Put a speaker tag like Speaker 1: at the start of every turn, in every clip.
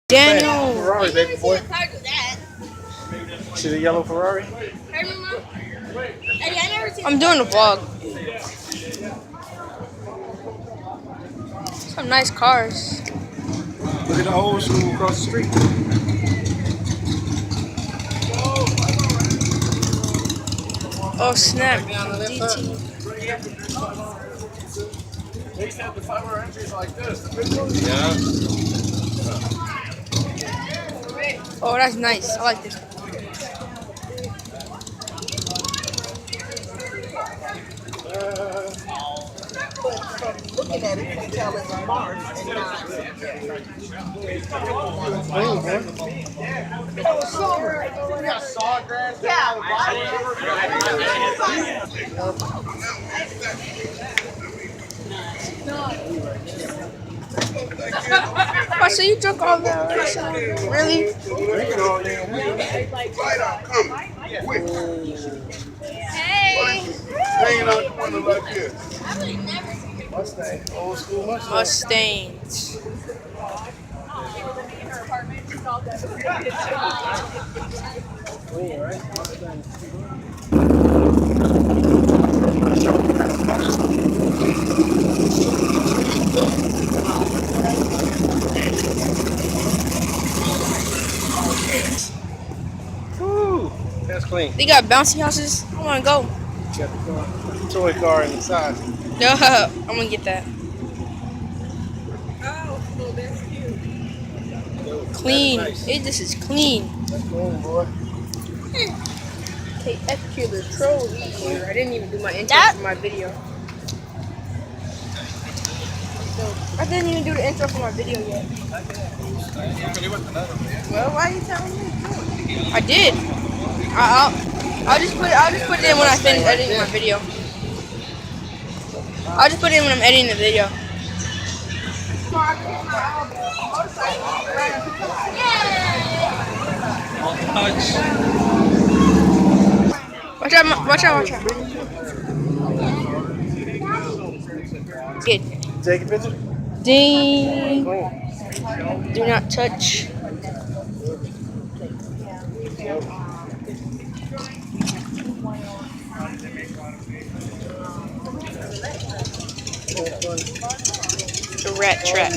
Speaker 1: Daniel.
Speaker 2: Ferrari, baby boy. See the yellow Ferrari?
Speaker 1: I'm doing a vlog. Some nice cars.
Speaker 2: Look at the old school across the street.
Speaker 1: Oh snap! DT.
Speaker 2: They used to have the 500 entries like this.
Speaker 1: Oh, that's nice. I like this.
Speaker 3: Looking at it, you can tell it's Mars and not.
Speaker 1: Oh, so you took all that? Really?
Speaker 4: Hey!
Speaker 2: Hanging out the window like this. Mustang, old school Mustang.
Speaker 1: Mustangs.
Speaker 2: Clean, right? Mustang. Woo, that's clean.
Speaker 1: They got bouncy houses. I want to go.
Speaker 2: Got the toy car inside.
Speaker 1: Yeah, I'm gonna get that.
Speaker 3: Oh, that's cute.
Speaker 1: Clean.
Speaker 2: That's nice.
Speaker 1: This is clean.
Speaker 2: That's clean, boy.
Speaker 1: Hey, FQ the troll here. I didn't even do my intro for my video. I didn't even do the intro for my video yet.
Speaker 3: Well, why are you telling me?
Speaker 1: I did. I'll just put it in when I finish editing my video. I'll just put it in when I'm editing the video. Watch out! Watch out! Watch out! Good.
Speaker 2: Take a picture?
Speaker 1: Ding.
Speaker 2: Clean.
Speaker 1: Do not touch. The rat trap.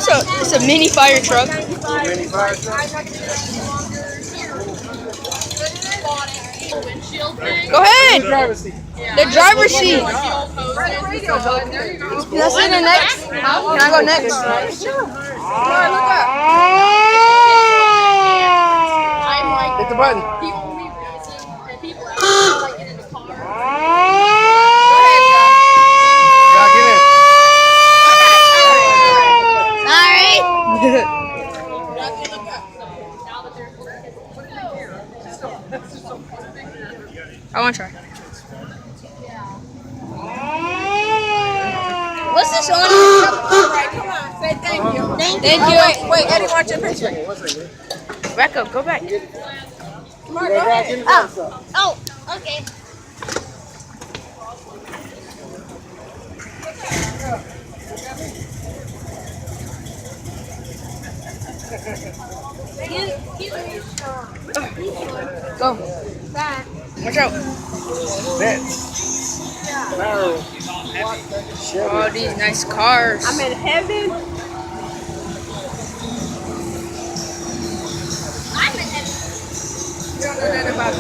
Speaker 1: It's a mini fire truck.
Speaker 2: Mini fire truck.
Speaker 1: Go ahead.
Speaker 2: Driver's seat.
Speaker 1: The driver's seat. Can I sit in next? Can I go next? Sure. Look up.
Speaker 2: Hit the button. Gotta get in.
Speaker 1: I want to try.
Speaker 3: What's this on? Alright, come on, say thank you.
Speaker 1: Thank you.
Speaker 3: Wait, Eddie, watch your picture.
Speaker 1: Back up. Go back.
Speaker 3: Come on, go ahead.
Speaker 4: Oh, okay.
Speaker 1: Go. Watch out.
Speaker 2: Nets. Barrel.
Speaker 1: All these nice cars.
Speaker 3: I'm in heaven.
Speaker 4: I'm in heaven.
Speaker 3: You don't know nothing about